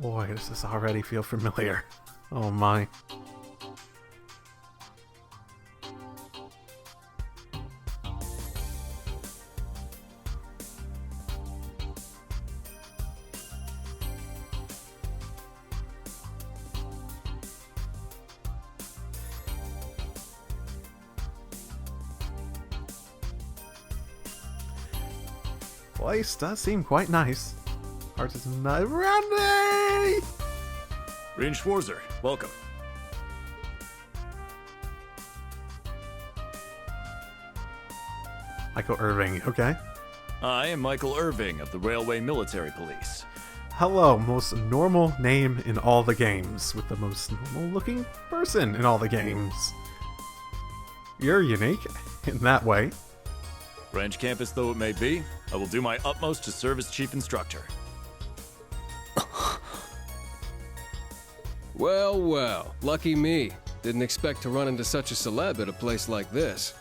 Boy, does this already feel familiar. Oh my. Place does seem quite nice. Artisan Randy! Rean Schwarzer, welcome. Michael Irving, okay. I am Michael Irving of the Railway Military Police. Hello, most normal name in all the games, with the most normal looking person in all the games. You're unique in that way. Branch campus though it may be, I will do my utmost to serve as Chief Instructor. Well, well, lucky me. Didn't expect to run into such a celeb at a place like this.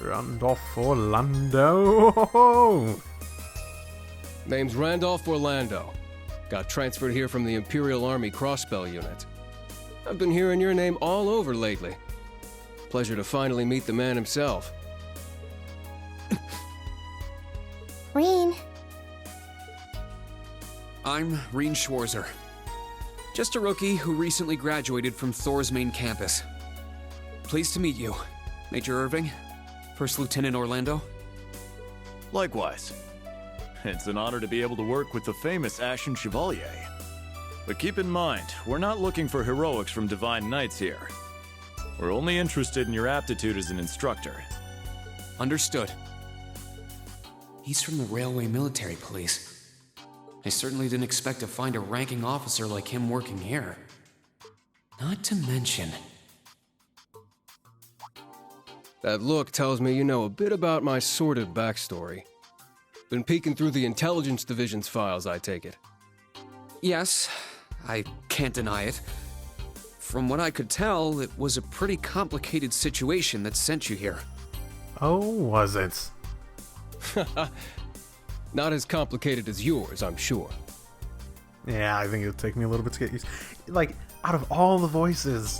Randolph Orlando. Name's Randolph Orlando. Got transferred here from the Imperial Army Crossbell unit. I've been hearing your name all over lately. Pleasure to finally meet the man himself. Rean. I'm Rean Schwarzer. Just a rookie who recently graduated from Thor's main campus. Pleased to meet you, Major Irving, First Lieutenant Orlando. Likewise. It's an honor to be able to work with the famous Ashen Chevalier. But keep in mind, we're not looking for heroics from Divine Knights here. We're only interested in your aptitude as an instructor. Understood. He's from the Railway Military Police. I certainly didn't expect to find a ranking officer like him working here. Not to mention... That look tells me you know a bit about my sordid backstory. Been peeking through the Intelligence Division's files, I take it. Yes, I can't deny it. From what I could tell, it was a pretty complicated situation that sent you here. Oh, was it? Not as complicated as yours, I'm sure. Yeah, I think it'll take me a little bit to get used. Like, out of all the voices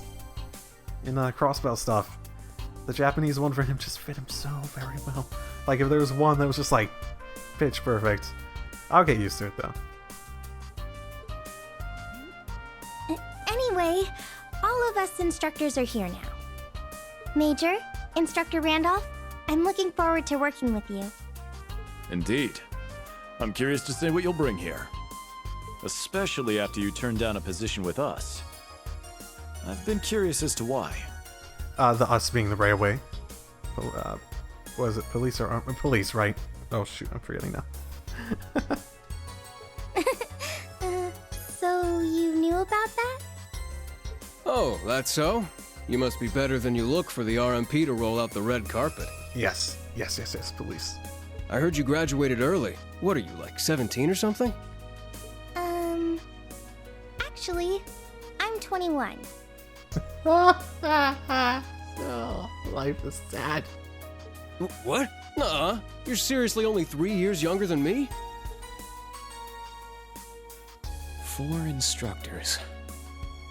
in Crossbell stuff, the Japanese one for him just fit him so very well. Like, if there was one that was just like pitch perfect, I'll get used to it though. Anyway, all of us instructors are here now. Major, Instructor Randolph, I'm looking forward to working with you. Indeed. I'm curious to see what you'll bring here. Especially after you turn down a position with us. I've been curious as to why. The us being the railway. Was it police or police, right? Oh shoot, I'm forgetting now. So you knew about that? Oh, that's so? You must be better than you look for the RMP to roll out the red carpet. Yes, police. I heard you graduated early. What are you, like 17 or something? Actually, I'm 21. Oh, life is sad. What? Nuh-uh. You're seriously only 3 years younger than me? 4 instructors.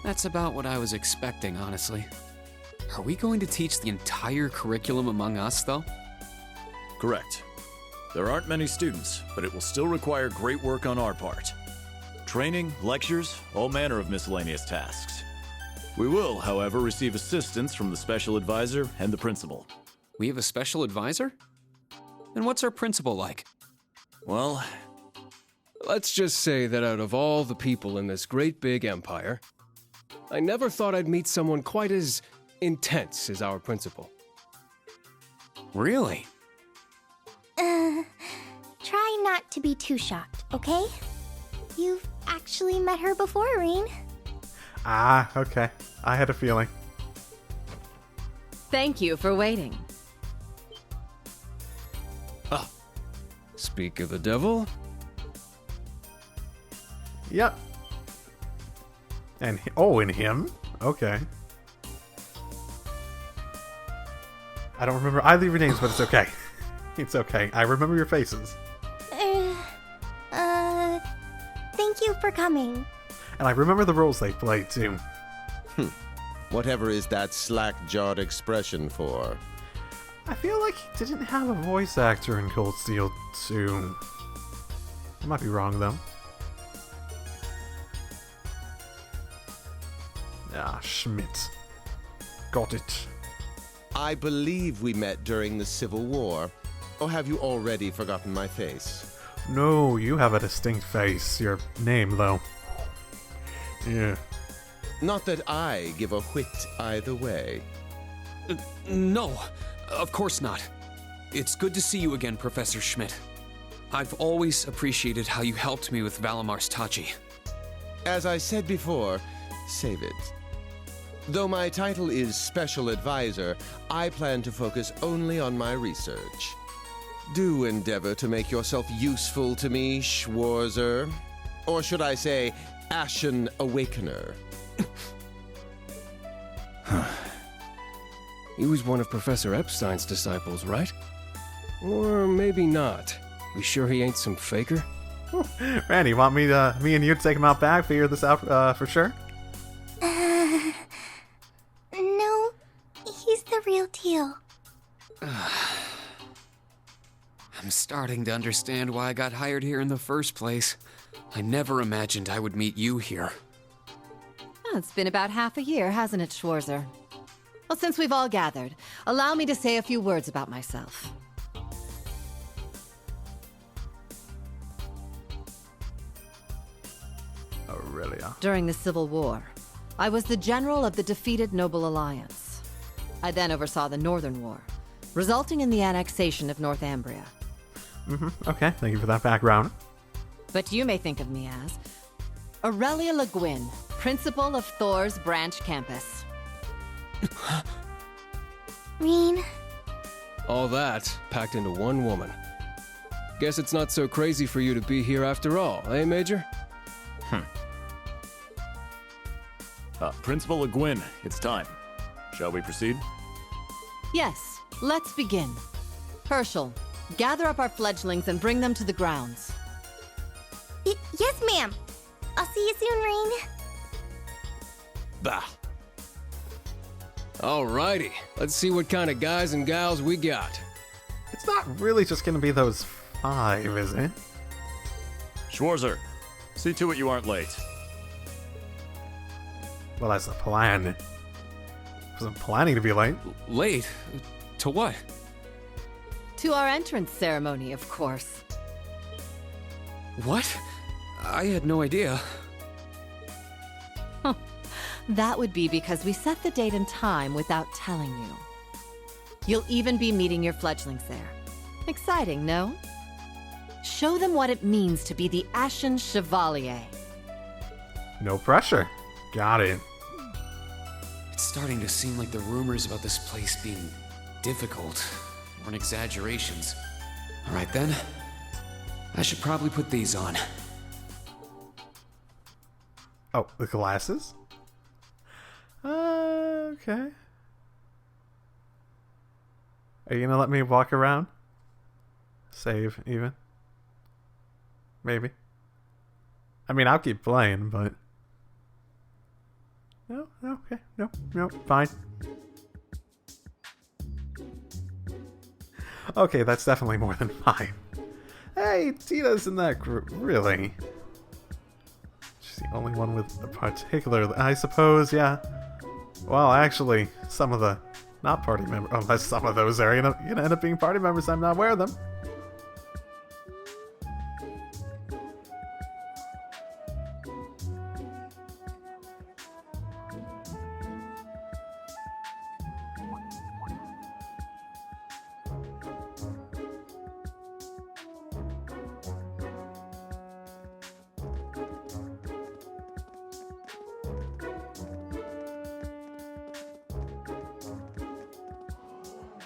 That's about what I was expecting, honestly. Are we going to teach the entire curriculum among us, though? Correct. There aren't many students, but it will still require great work on our part. Training, lectures, all manner of miscellaneous tasks. We will, however, receive assistance from the special advisor and the principal. We have a special advisor? And what's our principal like? Well, let's just say that out of all the people in this great big empire, I never thought I'd meet someone quite as intense as our principal. Really? Try not to be too shocked, okay? You've actually met her before, Rean. Ah, okay. I had a feeling. Thank you for waiting. Speak of the devil. Yep. And and him? Okay. I don't remember either of your names, but it's okay. It's okay. I remember your faces. Thank you for coming. And I remember the roles they played, too. Whatever is that slack-jawed expression for? I feel like he didn't have a voice actor in Cold Steel 2. I might be wrong, though. Ah, Schmidt. Got it. I believe we met during the Civil War. Or have you already forgotten my face? No, you have a distinct face. Your name, though. Yeah. Not that I give a whit either way. No, of course not. It's good to see you again, Professor Schmidt. I've always appreciated how you helped me with Valamar's Tachi. As I said before, save it. Though my title is Special Advisor, I plan to focus only on my research. Do endeavor to make yourself useful to me, Schwarzer. Or should I say, Ashen Awakener. He was one of Professor Epstein's disciples, right? Or maybe not. You sure he ain't some faker? Randy, want me and you to take him out back, figure this out for sure? No, he's the real deal. I'm starting to understand why I got hired here in the first place. I never imagined I would meet you here. Oh, it's been about half a year, hasn't it, Schwarzer? Well, since we've all gathered, allow me to say a few words about myself. Aurelia. During the Civil War, I was the general of the defeated Noble Alliance. I then oversaw the Northern War, resulting in the annexation of Northumbria. Okay, thank you for that background. But you may think of me as Aurelia Le Guin, principal of Thor's branch campus. Rean, All that packed into one woman. Guess it's not so crazy for you to be here after all, eh, Major? Principal Le Guin, it's time. Shall we proceed? Yes, let's begin. Herschel, gather up our fledglings and bring them to the grounds. yes, ma'am. I'll see you soon, Rean. Bah. Alrighty, let's see what kind of guys and gals we got. It's not really just gonna be those 5, is it? Schwarzer, see to it you aren't late. Well, that's the plan. Wasn't planning to be late. Late? To what? To our entrance ceremony, of course. What? I had no idea. That would be because we set the date and time without telling you. You'll even be meeting your fledglings there. Exciting, no? Show them what it means to be the Ashen Chevalier. No pressure. Got it. It's starting to seem like the rumors about this place being difficult weren't exaggerations. All right then. I should probably put these on. Oh, the glasses? Okay. Are you gonna let me walk around? Save, even? Maybe. I mean, I'll keep playing, but... No, okay, no, fine. Okay, that's definitely more than 5. Hey, Tina's in that group, really? She's the only one with a particular... I suppose, yeah. Well, actually, some of the not party members... Unless some of those are gonna end up being party members, I'm not aware of them.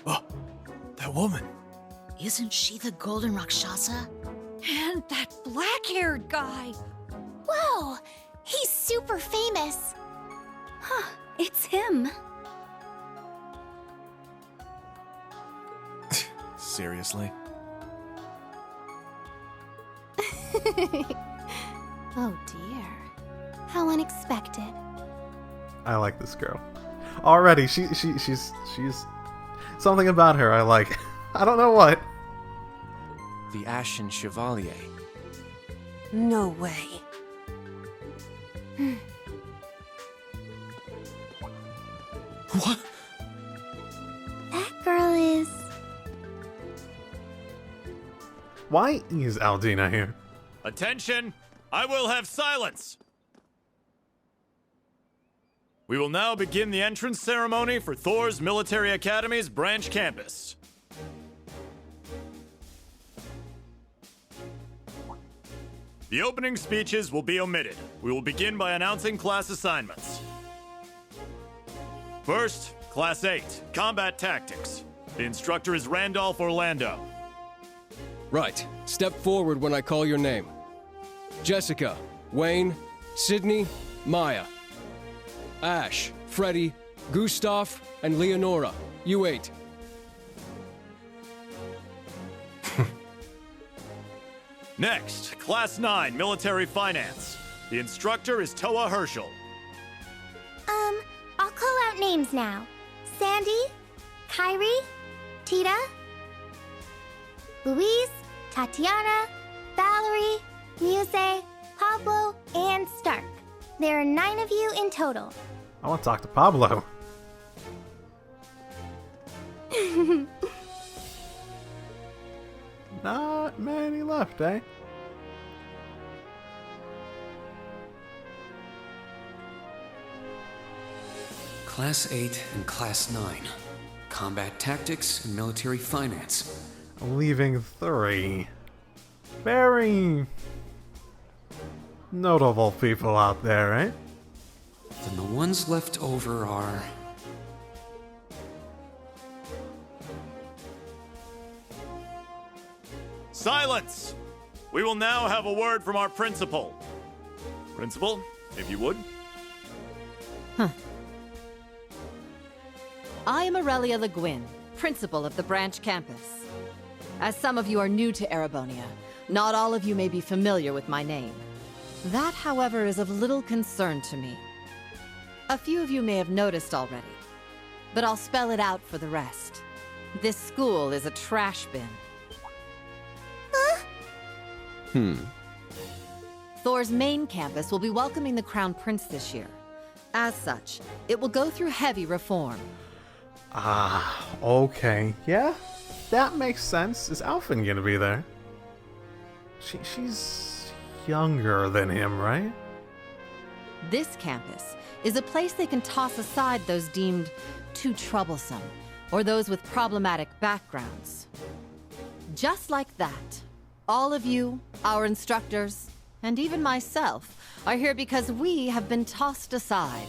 Oh, that woman. Isn't she the Golden Rakshasa? And that black-haired guy. Whoa! He's super famous. Huh, it's him. Seriously? Oh dear. How unexpected. I like this girl. Already, she's something about her I like. I don't know what. The Ashen Chevalier. No way. What? That girl is... Why is Aldina here? Attention! I will have silence! We will now begin the entrance ceremony for Thor's Military Academy's branch campus. The opening speeches will be omitted. We will begin by announcing class assignments. First, Class 8, Combat Tactics. The instructor is Randolph Orlando. Right. Step forward when I call your name. Jessica, Wayne, Sydney, Maya. Ash, Freddy, Gustav, and Leonora. You 8. Next, Class 9, Military Finance. The instructor is Toa Herschel. I'll call out names now. Sandy, Kyrie, Tita, Louise, Tatiana, Valerie, Muse, Pablo, and Stark. There are 9 of you in total. I want to talk to Pablo. Not many left, eh? Class 8 and Class 9. Combat Tactics and Military Finance. I'm leaving 3. Very notable people out there, eh? Then the ones left over are... Silence! We will now have a word from our principal. Principal, if you would. I am Aurelia Le Guin, principal of the branch campus. As some of you are new to Erebonia, not all of you may be familiar with my name. That, however, is of little concern to me. A few of you may have noticed already, but I'll spell it out for the rest. This school is a trash bin. Thor's main campus will be welcoming the Crown Prince this year. As such, it will go through heavy reform. Ah, okay. Yeah, that makes sense. Is Alphen gonna be there? She's younger than him, right? This campus is a place they can toss aside those deemed too troublesome, or those with problematic backgrounds. Just like that, all of you, our instructors, and even myself, are here because we have been tossed aside.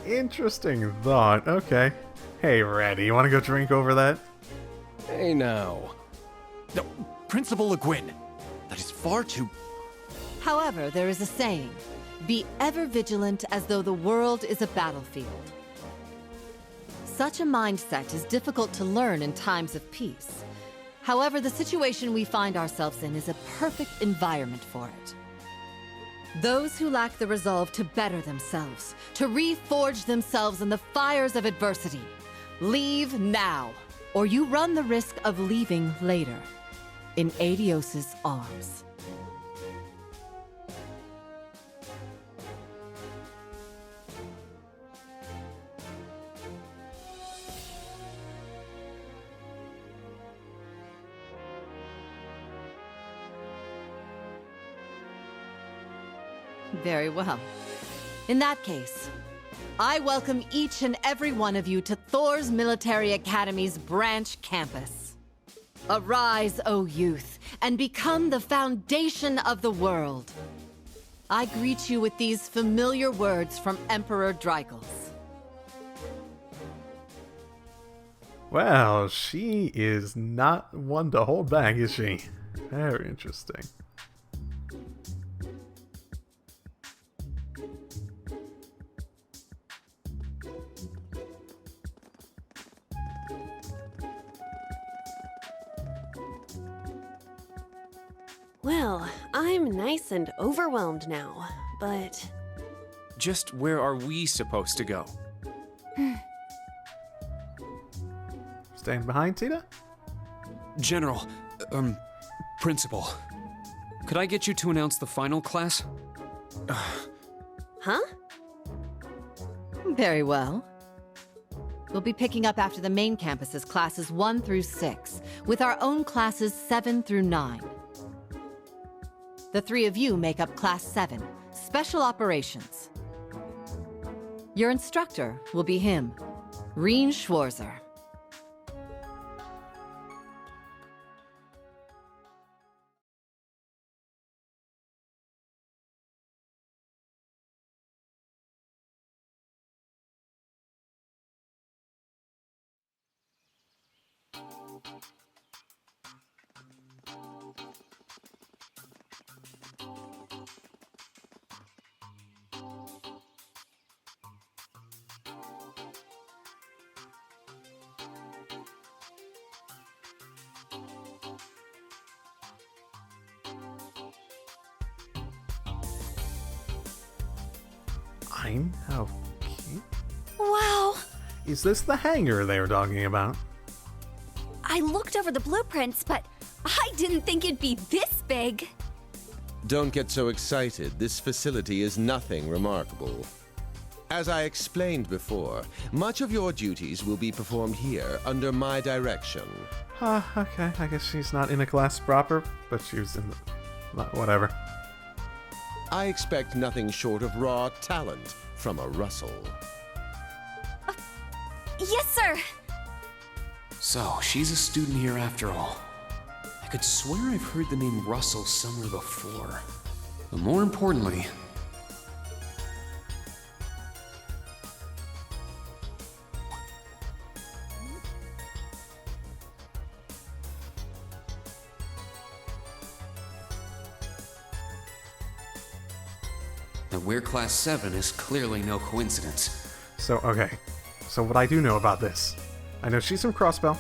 Interesting thought. Okay. Hey, Ratty, you want to go drink over that? Hey now. No, Principal Le Guin. That is far too... However, there is a saying, be ever vigilant as though the world is a battlefield. Such a mindset is difficult to learn in times of peace. However, the situation we find ourselves in is a perfect environment for it. Those who lack the resolve to better themselves, to reforge themselves in the fires of adversity, leave now, or you run the risk of leaving later, in Adios's arms. Very well. In that case, I welcome each and every one of you to Thor's Military Academy's branch campus. Arise, O youth, and become the foundation of the world. I greet you with these familiar words from Emperor Dreigels. Well, she is not one to hold back, is she? Very interesting. Well, I'm nice and overwhelmed now, but... Just where are we supposed to go? Staying behind, Tina? General, Principal. Could I get you to announce the final class? Huh? Very well. We'll be picking up after the main campus's classes 1 through 6, with our own classes 7 through 9. The 3 of you make up Class 7, Special Operations. Your instructor will be him, Rean Schwarzer. I'm how cute. Wow! Is this the hangar they were talking about? I looked over the blueprints, but I didn't think it'd be this big. Don't get so excited. This facility is nothing remarkable. As I explained before, much of your duties will be performed here under my direction. Okay. I guess she's not in a class proper, but she was in the... whatever. I expect nothing short of raw talent from a Russell. Yes, sir. So, she's a student here after all. I could swear I've heard the name Russell somewhere before. But more importantly... that we're Class 7 is clearly no coincidence. So, okay. So what I do know about this, I know she's from Crossbell.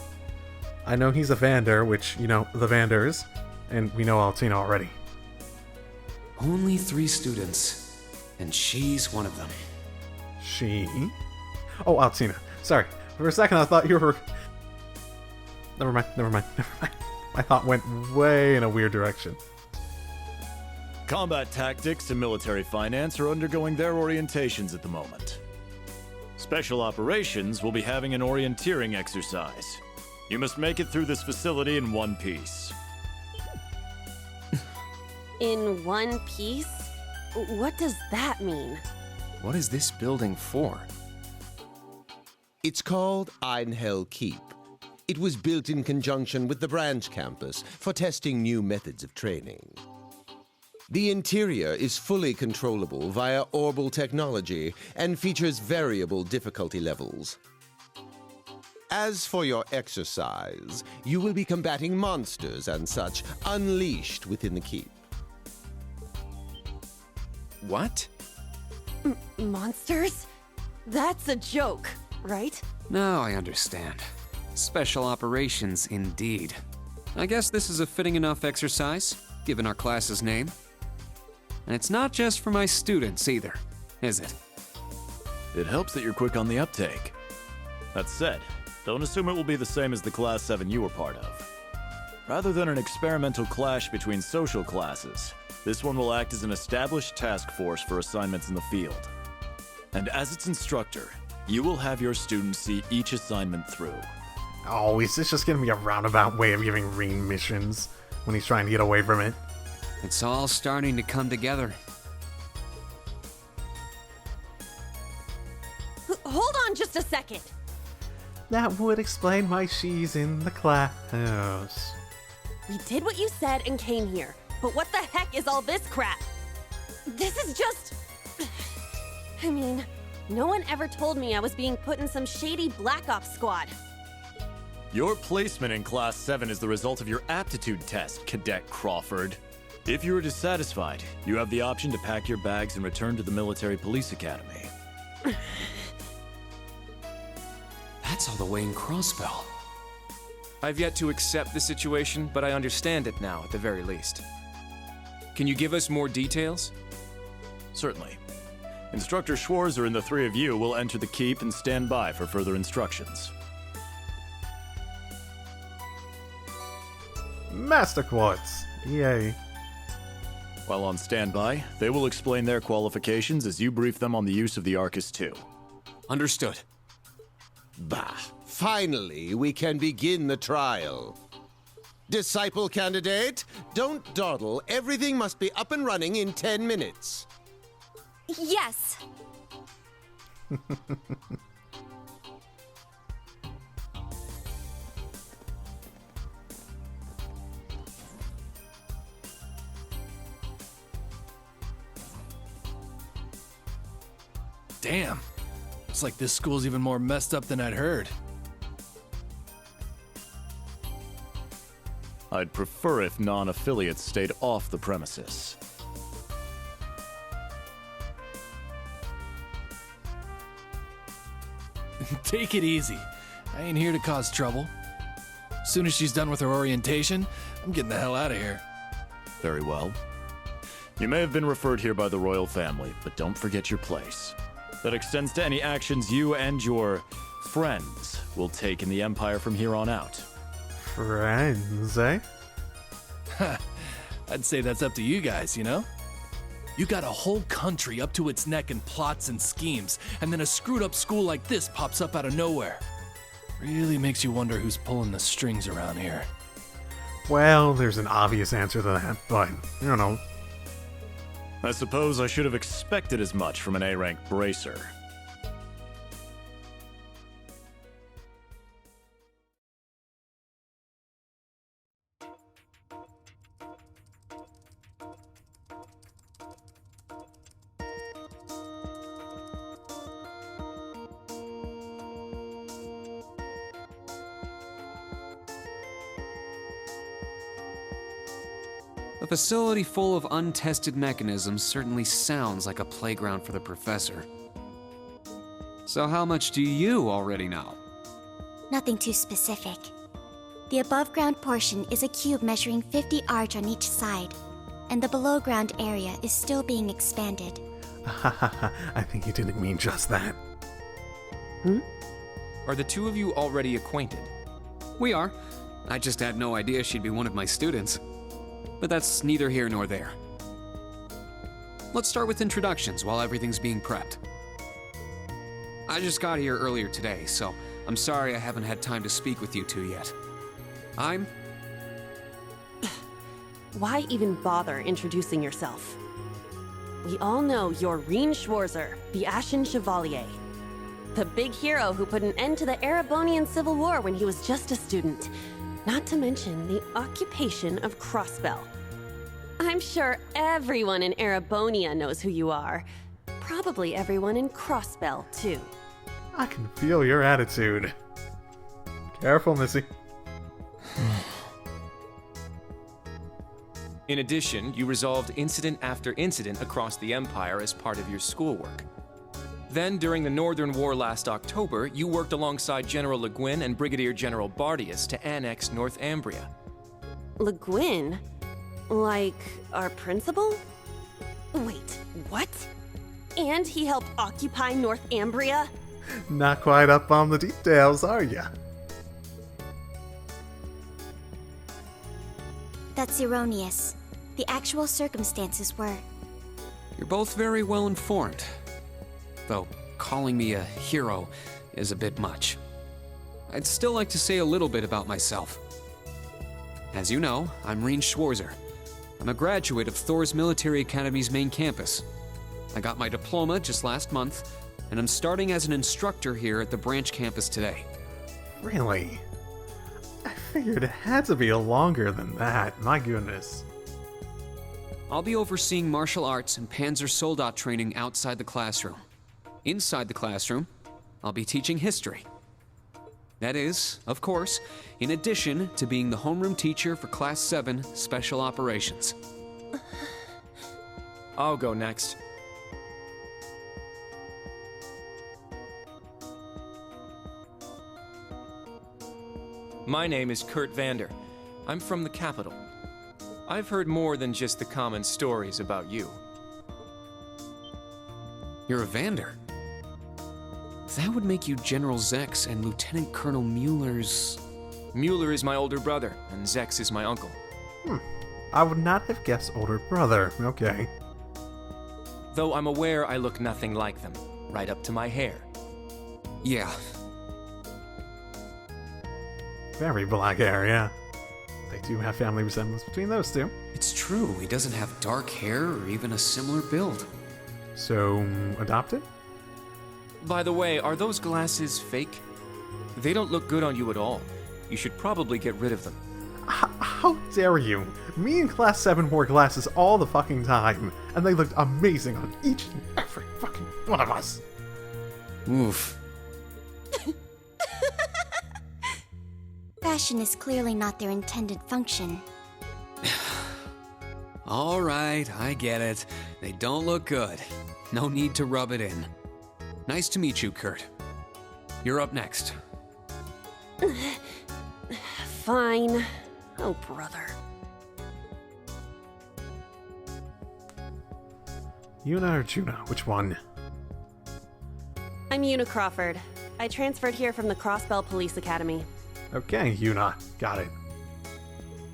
I know he's a Vander, which, you know, the Vanders. And we know Altina already. Only 3 students, and she's one of them. She? Oh, Altina. Sorry. For a second I thought you were... Never mind. My thought went way in a weird direction. Combat tactics and military finance are undergoing their orientations at the moment. Special operations will be having an orienteering exercise. You must make it through this facility in one piece. In one piece? What does that mean? What is this building for? It's called Einhell Keep. It was built in conjunction with the branch campus for testing new methods of training. The interior is fully controllable via orbal technology and features variable difficulty levels. As for your exercise, you will be combating monsters and such unleashed within the keep. What? Monsters? That's a joke, right? Now I understand. Special operations indeed. I guess this is a fitting enough exercise, given our class's name. And it's not just for my students either, is it? It helps that you're quick on the uptake. That said, don't assume it will be the same as the Class 7 you were part of. Rather than an experimental clash between social classes, this one will act as an established task force for assignments in the field. And as its instructor, you will have your students see each assignment through. Oh, is this just gonna be a roundabout way of giving Rean missions when he's trying to get away from it? It's all starting to come together. Hold on just a second. That would explain why she's in the class. We did what you said and came here, but what the heck is all this crap? This is just... I mean, no one ever told me I was being put in some shady Black Ops squad. Your placement in Class 7 is the result of your aptitude test, Cadet Crawford. If you are dissatisfied, you have the option to pack your bags and return to the Military Police Academy. That's all the way in Crossbell. I've yet to accept the situation, but I understand it now, at the very least. Can you give us more details? Certainly. Instructor Schwarzer and the three of you will enter the keep and stand by for further instructions. Master Quartz! Yay. While on standby, they will explain their qualifications as you brief them on the use of the Arcus 2. Understood. Bah! Finally, we can begin the trial. Disciple candidate, don't dawdle. Everything must be up and running in 10 minutes. Yes. Damn. Looks like this school's even more messed up than I'd heard. I'd prefer if non-affiliates stayed off the premises. Take it easy. I ain't here to cause trouble. As soon as she's done with her orientation, I'm getting the hell out of here. Very well. You may have been referred here by the royal family, but don't forget your place. That extends to any actions you and your friends will take in the Empire from here on out. Friends, eh? I'd say that's up to you guys, you know? You got a whole country up to its neck in plots and schemes, and then a screwed up school like this pops up out of nowhere. Really makes you wonder who's pulling the strings around here. Well, there's an obvious answer to that, but, you know. I suppose I should have expected as much from an A-rank bracer. A facility full of untested mechanisms certainly sounds like a playground for the professor. So how much do you already know? Nothing too specific. The above-ground portion is a cube measuring 50 arch on each side, and the below-ground area is still being expanded. I think he didn't mean just that. Are the two of you already acquainted? We are. I just had no idea she'd be one of my students. But that's neither here nor there. Let's start with introductions while everything's being prepped. I just got here earlier today, so I'm sorry I haven't had time to speak with you two yet. I'm... Why even bother introducing yourself? We all know you're Rean Schwarzer, the Ashen Chevalier. The big hero who put an end to the Erebonian Civil War when he was just a student. Not to mention the occupation of Crossbell. I'm sure everyone in Erebonia knows who you are. Probably everyone in Crossbell, too. I can feel your attitude. Careful, Missy. In addition, you resolved incident after incident across the Empire as part of your schoolwork. Then, during the Northern War last October, you worked alongside General Le Guin and Brigadier General Bardius to annex Northumbria. Le Guin? Like, our principal? Wait, what? And he helped occupy Northumbria? Not quite up on the details, are ya? That's erroneous. The actual circumstances were... You're both very well informed. Though calling me a hero is a bit much. I'd still like to say a little bit about myself. As you know, I'm Rean Schwarzer. I'm a graduate of Thor's Military Academy's main campus. I got my diploma just last month, and I'm starting as an instructor here at the branch campus today. Really? I figured it had to be longer than that, my goodness. I'll be overseeing martial arts and Panzer Soldat training outside the classroom. Inside the classroom, I'll be teaching history. That is, of course, in addition to being the homeroom teacher for Class 7 Special Operations. I'll go next. My name is Kurt Vander. I'm from the capital. I've heard more than just the common stories about you. You're a Vander. That would make you General Zex and Lieutenant Colonel Mueller's... Mueller is my older brother, and Zex is my uncle. I would not have guessed older brother. Okay. Though I'm aware I look nothing like them, right up to my hair. Yeah. Very black hair, yeah. They do have family resemblance between those two. It's true, he doesn't have dark hair or even a similar build. So, adopted? By the way, are those glasses fake? They don't look good on you at all. You should probably get rid of them. How dare you? Me in Class 7 wore glasses all the fucking time, and they looked amazing on each and every fucking one of us. Oof. Fashion is clearly not their intended function. All right, I get it. They don't look good. No need to rub it in. Nice to meet you, Kurt. You're up next. Fine. Oh, brother. Yuna or Juna? Which one? I'm Una Crawford. I transferred here from the Crossbell Police Academy. Okay, Yuna. Got it.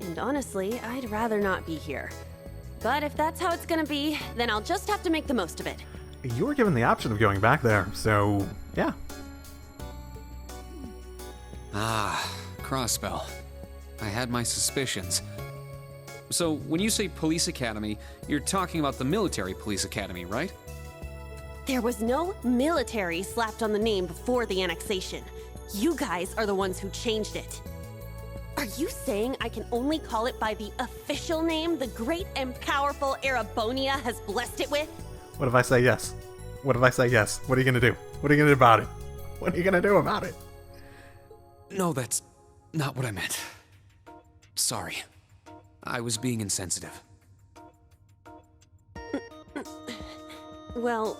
And honestly, I'd rather not be here. But if that's how it's gonna be, then I'll just have to make the most of it. You were given the option of going back there, so yeah. Ah, Crossbell. I had my suspicions. So, when you say police academy, you're talking about the military police academy, right? There was no military slapped on the name before the annexation. You guys are the ones who changed it. Are you saying I can only call it by the official name the great and powerful Erebonia has blessed it with? What if I say yes? What if I say yes? What are you gonna do? What are you gonna do about it? What are you gonna do about it? No, that's not what I meant. Sorry. I was being insensitive. Well,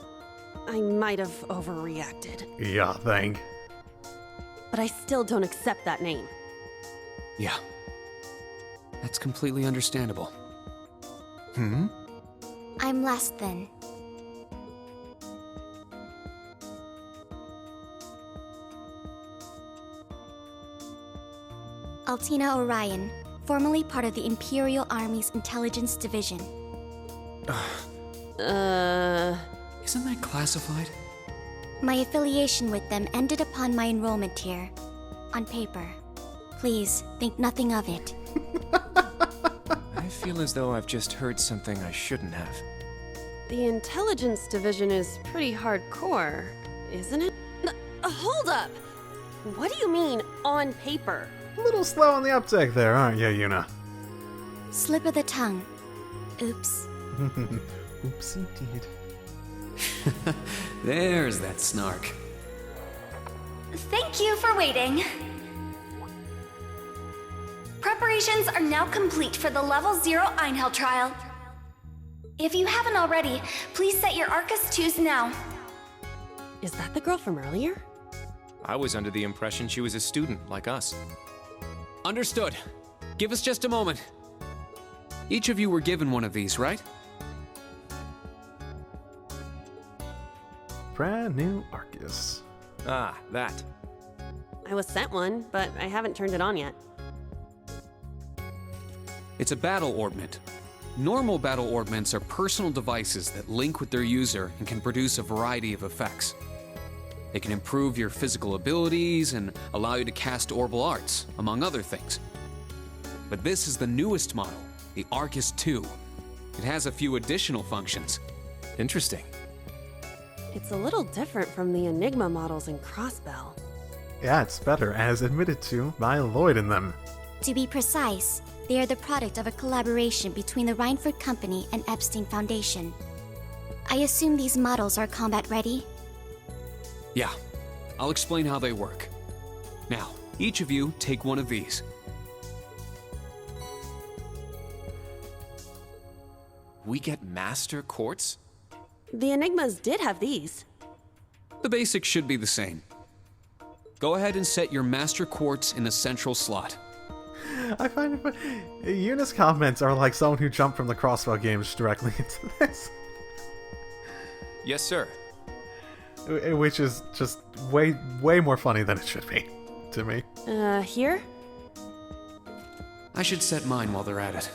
I might have overreacted. Yeah, thank. But I still don't accept that name. Yeah. That's completely understandable. I'm last then. Altina Orion, formerly part of the Imperial Army's Intelligence Division. Isn't that classified? My affiliation with them ended upon my enrollment here. On paper. Please, think nothing of it. I feel as though I've just heard something I shouldn't have. The Intelligence Division is pretty hardcore, isn't it? Hold up! What do you mean, on paper? A little slow on the uptake there, aren't you, Yuna? Slip of the tongue. Oops. Oops, indeed. There's that snark. Thank you for waiting. Preparations are now complete for the Level 0 Einhell trial. If you haven't already, please set your Arcus 2s now. Is that the girl from earlier? I was under the impression she was a student, like us. Understood. Give us just a moment. Each of you were given one of these, right? Brand new Arcus. Ah, that. I was sent one, but I haven't turned it on yet. It's a battle orbment. Normal battle orbments are personal devices that link with their user and can produce a variety of effects. They can improve your physical abilities and allow you to cast orbal arts, among other things. But this is the newest model, the Arcus 2. It has a few additional functions. Interesting. It's a little different from the Enigma models in Crossbell. Yeah, it's better, as admitted to by Lloyd in them. To be precise, they are the product of a collaboration between the Reinford Company and Epstein Foundation. I assume these models are combat ready? Yeah, I'll explain how they work. Now, Each of you take one of these. We get Master Quartz? The Enigmas did have these. The basics should be the same. Go ahead and set your Master Quartz in the central slot. I find it funny. Eunice's comments are like someone who jumped from the Crossbell games directly into this. Yes, sir. Which is just way more funny than it should be, to me. Here? I should set mine while they're at it.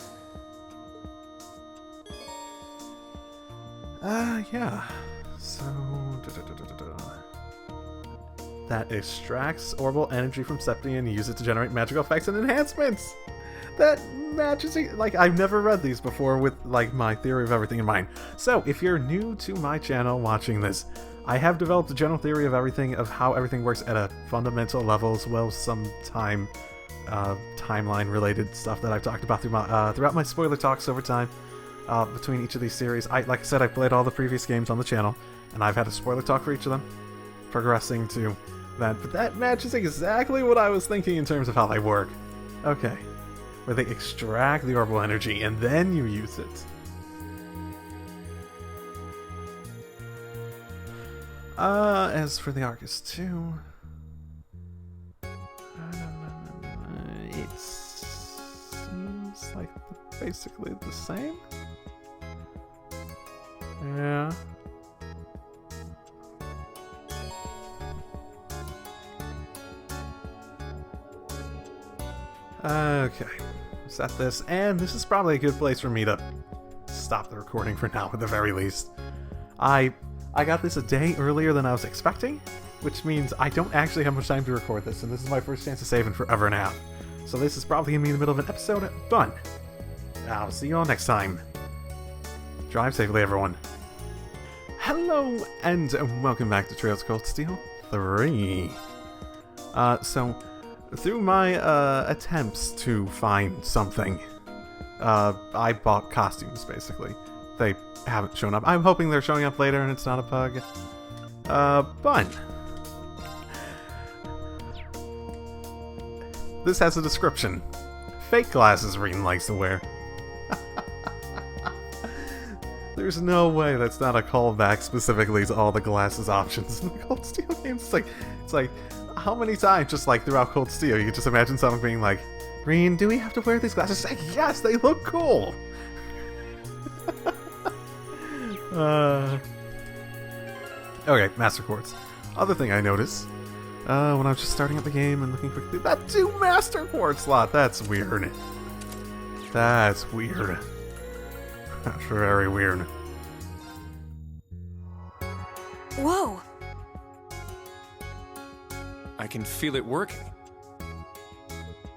Yeah. So... That extracts orbital energy from Septi and uses it to generate magical effects and enhancements! That matches... Like, I've never read these before with, like, my theory of everything in mind. So, if you're new to my channel watching this, I have developed a general theory of everything, of how everything works at a fundamental level, as well as some timeline-related stuff that I've talked about throughout my spoiler talks over time. Between each of these series. Like I said, I've played all the previous games on the channel, and I've had a spoiler talk for each of them, progressing to that. But that matches exactly what I was thinking in terms of how they work. Okay. Where they extract the orbital energy, and then you use it. As for the Arcus 2... it seems like basically the same? Yeah. Okay. Set this, and this is probably a good place for me to stop the recording for now, at the very least. I got this a day earlier than I was expecting, which means I don't actually have much time to record this, and this is my first chance to save in forever and a half. So this is probably going to be in the middle of an episode. Fun! I'll see you all next time. Drive safely, everyone. Hello, and welcome back to Trails of Cold Steel 3. So, through my attempts to find something, I bought costumes, basically. They haven't shown up. I'm hoping they're showing up later and it's not a bug. Fun. This has a description. Fake glasses Rean likes to wear. There's no way that's not a callback specifically to all the glasses options in the Cold Steel games. It's like, how many times, just like throughout Cold Steel, you just imagine someone being like, Rean, do we have to wear these glasses? It's like, yes, they look cool! Okay, Master Quartz. Other thing I noticed, when I was just starting up the game and looking quickly, that 2 Master Quartz slot, that's weird. That's weird. That's very weird. Whoa! I can feel it working.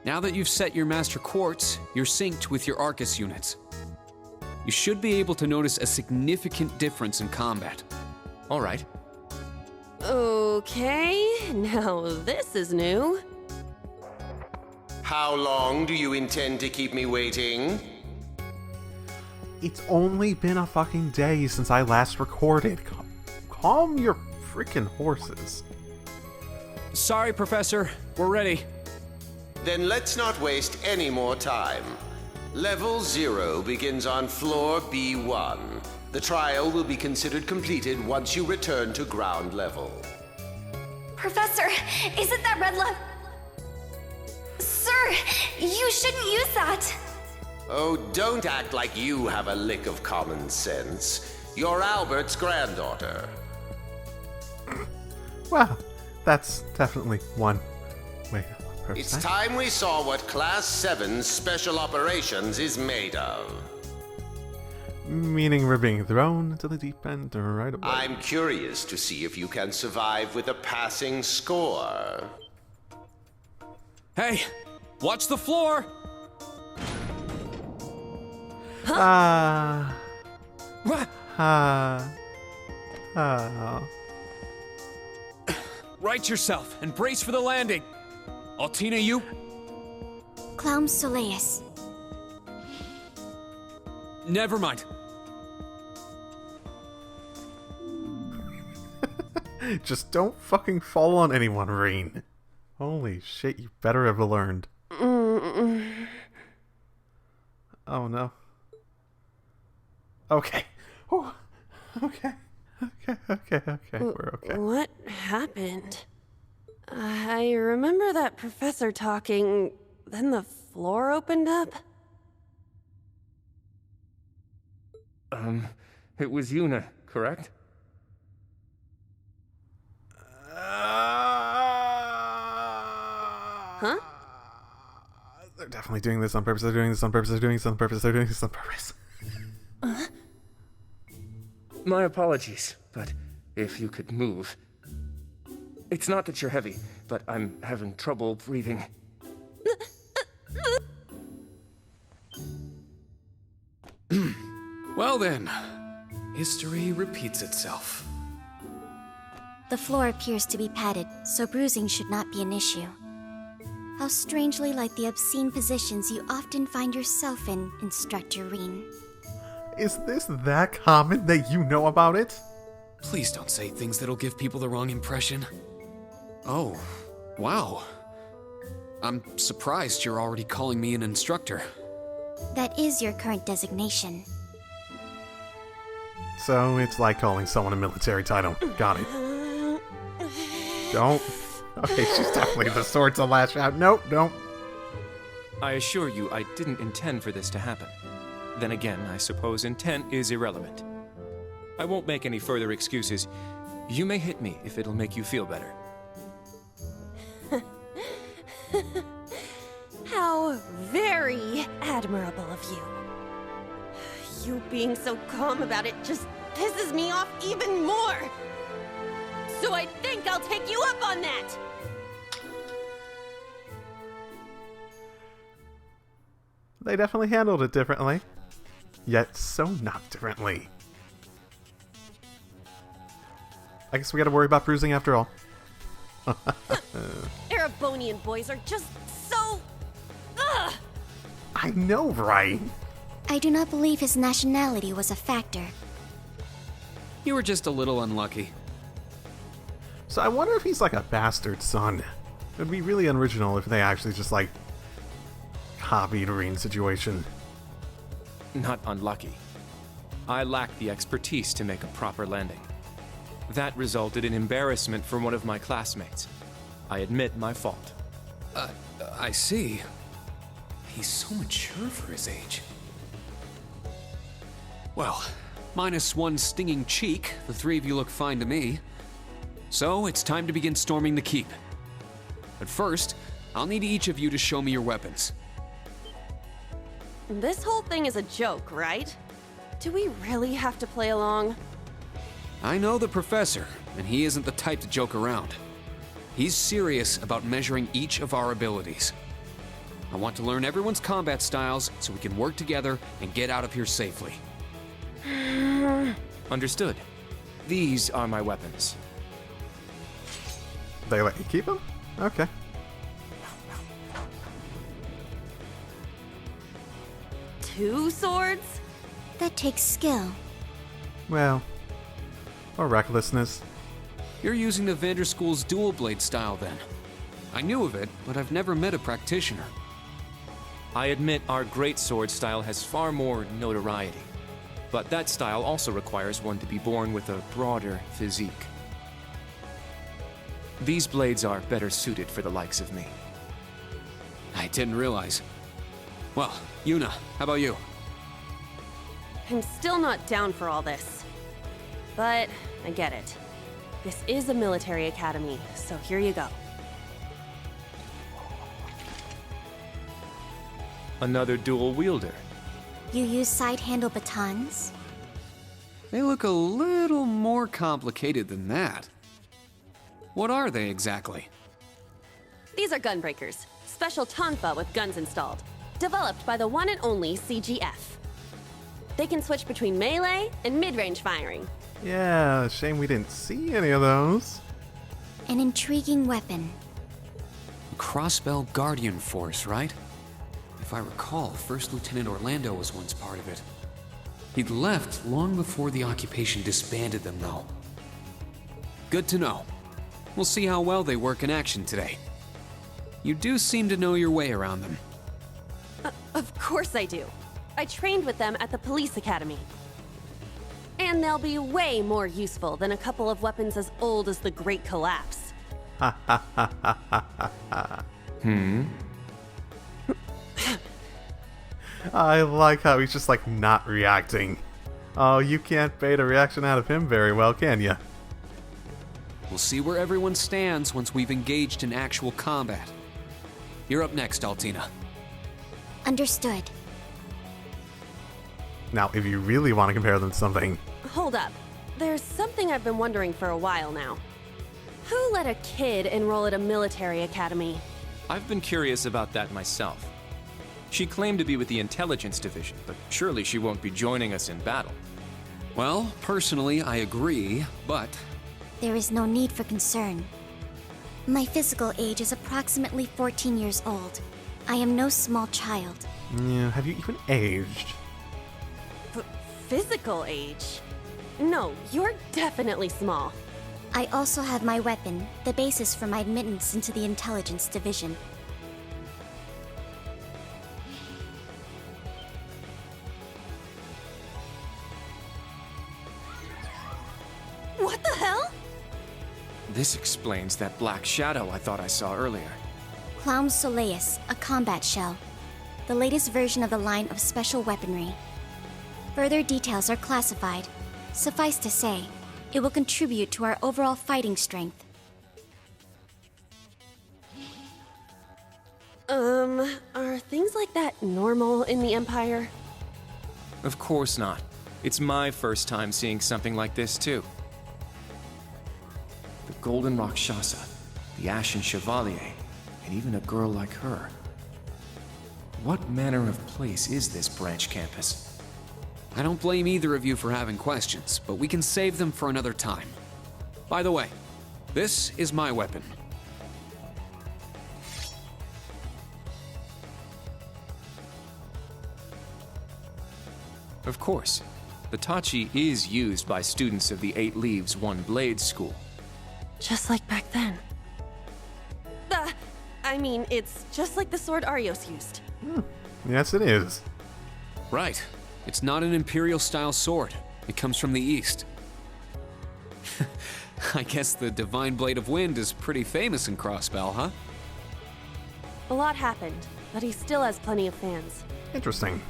Now that you've set your Master Quartz, you're synced with your Arcus units. You should be able to notice a significant difference in combat. All right. Okay, now this is new. How long do you intend to keep me waiting? It's only been a fucking day since I last recorded. Calm your freaking horses. Sorry, Professor. We're ready. Then let's not waste any more time. Level 0 begins on floor B1. The trial will be considered completed once you return to ground level. Professor, is it that red Sir, you shouldn't use that! Oh, don't act like you have a lick of common sense. You're Albert's granddaughter. Well, that's definitely one way to approach that. It's time we saw what Class 7 Special Operations is made of. Meaning we're being thrown into the deep end right away. I'm curious to see if you can survive with a passing score. Hey, watch the floor! Right yourself and brace for the landing. Altina, you? Clown Soleus. Never mind. Just don't fucking fall on anyone, Rean. Holy shit, you better have learned. Oh no. Okay. Whew. Okay. We're okay. What happened? I remember that professor talking, then the floor opened up. It was Yuna, correct? Huh? They're definitely doing this on purpose. They're doing this on purpose. They're doing this on purpose. They're doing this on purpose. My apologies, but if you could move. It's not that you're heavy, but I'm having trouble breathing. Well then, history repeats itself. The floor appears to be padded, so bruising should not be an issue. How strangely like the obscene positions you often find yourself in, Instructor Rean. Is this that common that you know about it? Please don't say things that'll give people the wrong impression. Oh, wow. I'm surprised you're already calling me an instructor. That is your current designation. So it's like calling someone a military title. Got it. Don't. Okay, she's definitely the sort to lash out. Nope, don't. I assure you, I didn't intend for this to happen. Then again, I suppose intent is irrelevant. I won't make any further excuses. You may hit me if it'll make you feel better. How very admirable of you. You being so calm about it just pisses me off even more. So I think I'll take you up on that. They definitely handled it differently. Yet so not differently. I guess we gotta worry about bruising after all. Erebonian boys are just so... Ugh! I know, right? I do not believe his nationality was a factor. You were just a little unlucky. So I wonder if he's like a bastard son. It would be really unoriginal if they actually just like copied Rean's situation. Not unlucky. I lacked the expertise to make a proper landing. That resulted in embarrassment from one of my classmates. I admit my fault. I see. He's so mature for his age. Well, minus one stinging cheek, the three of you look fine to me. So, it's time to begin storming the keep. But first, I'll need each of you to show me your weapons. This whole thing is a joke, right? Do we really have to play along? I know the professor, and he isn't the type to joke around. He's serious about measuring each of our abilities. I want to learn everyone's combat styles so we can work together and get out of here safely. Understood. These are my weapons. They let you keep them? Okay. Two swords? That takes skill. Well, or recklessness. You're using the Vanderschool's dual blade style then. I knew of it, but I've never met a practitioner. I admit our great sword style has far more notoriety. But that style also requires one to be born with a broader physique. These blades are better suited for the likes of me. I didn't realize. Well, Yuna, how about you? I'm still not down for all this. But I get it. This is a military academy, so here you go. Another dual wielder. You use side-handle batons? They look a little more complicated than that. What are they exactly? These are gunbreakers. Special tonfa with guns installed. Developed by the one and only CGF. They can switch between melee and mid-range firing. Yeah, shame we didn't see any of those. An intriguing weapon. Crossbell Guardian Force, right? If I recall, First Lieutenant Orlando was once part of it. He'd left long before the occupation disbanded them, though. Good to know. We'll see how well they work in action today. You do seem to know your way around them. Of course I do. I trained with them at the police academy. And they'll be way more useful than a couple of weapons as old as the Great Collapse. I like how he's just like not reacting. Oh, you can't bait a reaction out of him very well, can ya? We'll see where everyone stands once we've engaged in actual combat. You're up next, Altina. Understood. Now, if you really want to compare them to something... Hold up. There's something I've been wondering for a while now. Who let a kid enroll at a military academy? I've been curious about that myself. She claimed to be with the intelligence division, but surely she won't be joining us in battle. Well, personally, I agree, but... There is no need for concern. My physical age is approximately 14 years old. I am no small child. Yeah, have you even aged? Physical age? No, you're definitely small. I also have my weapon, the basis for my admittance into the intelligence division. What the hell? This explains that black shadow I thought I saw earlier. Clown Soleus, a combat shell. The latest version of the line of special weaponry. Further details are classified. Suffice to say, it will contribute to our overall fighting strength. Are things like that normal in the Empire? Of course not. It's my first time seeing something like this, too. The Golden Rakshasa, the Ashen Chevalier, and even a girl like her. What manner of place is this branch campus? I don't blame either of you for having questions, but we can save them for another time. By the way, this is my weapon. Of course, the Tachi is used by students of the 8 Leaves, 1 Blade school. Just like back then. I mean, it's just like the sword Arios used. Yes, it is. Right. It's not an Imperial-style sword. It comes from the East. I guess the Divine Blade of Wind is pretty famous in Crossbell, huh? A lot happened, but he still has plenty of fans. Interesting.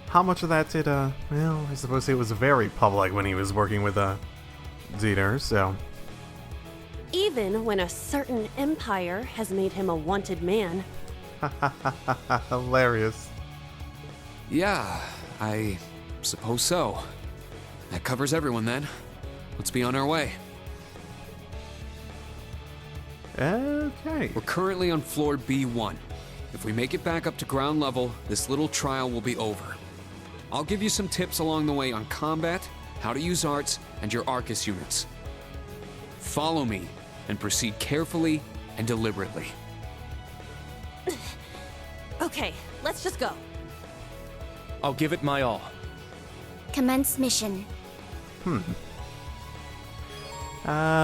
How much of that did, well, I suppose it was very public when he was working with, Zeter, so... Even when a certain empire has made him a wanted man. Hilarious. Yeah, I suppose so. That covers everyone then. Let's be on our way. Okay. We're currently on floor B1. If we make it back up to ground level, this little trial will be over. I'll give you some tips along the way on combat, how to use arts, and your Arcus units. Follow me, and proceed carefully and deliberately. Okay, let's just go. I'll give it my all. Commence mission. The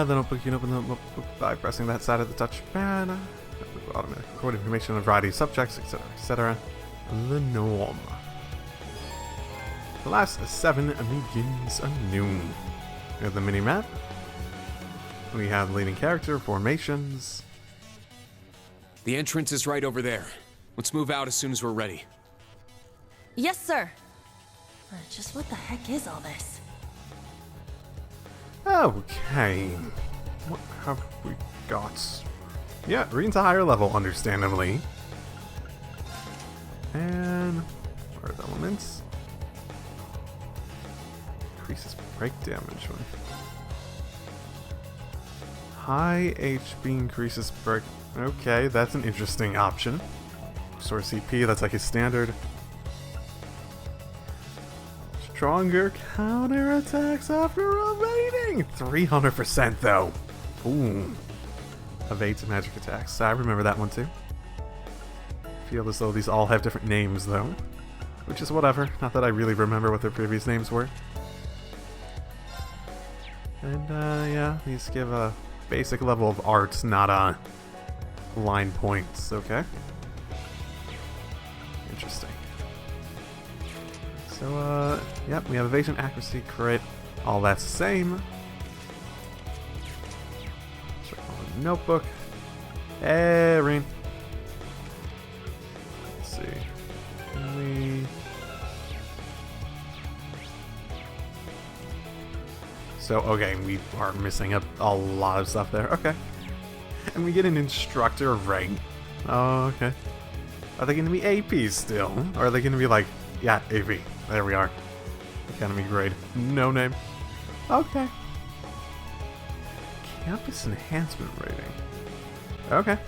notebook, you can open the notebook by pressing that side of the touchpad. Automatic record information on a variety of subjects, etc., etc. The norm. Class 7 begins anew. We have the mini-map. We have leading character, formations. The entrance is right over there. Let's move out as soon as we're ready. Yes, sir. Just what the heck is all this? Okay. What have we got? Yeah, Rean's a higher level, understandably. And... Earth elements. Increases break damage. High HP increases break... Okay, that's an interesting option. Restore CP, that's like his standard. Stronger counterattacks after evading! 300% though. Ooh. Evades magic attacks. I remember that one too. Feel as though these all have different names though. Which is whatever. Not that I really remember what their previous names were. And yeah, these give a basic level of arts, not line points. Okay. Interesting. So, yep, we have evasion, accuracy, crit. All that's the same. Check on the notebook. Hey, Rean. Let's see. So, okay, we are missing a lot of stuff there. Okay. And we get an instructor rank. Oh, okay. Are they going to be APs still? Or are they going to be like, yeah, AP. There we are. Academy grade. No name. Okay. Campus enhancement rating. Okay.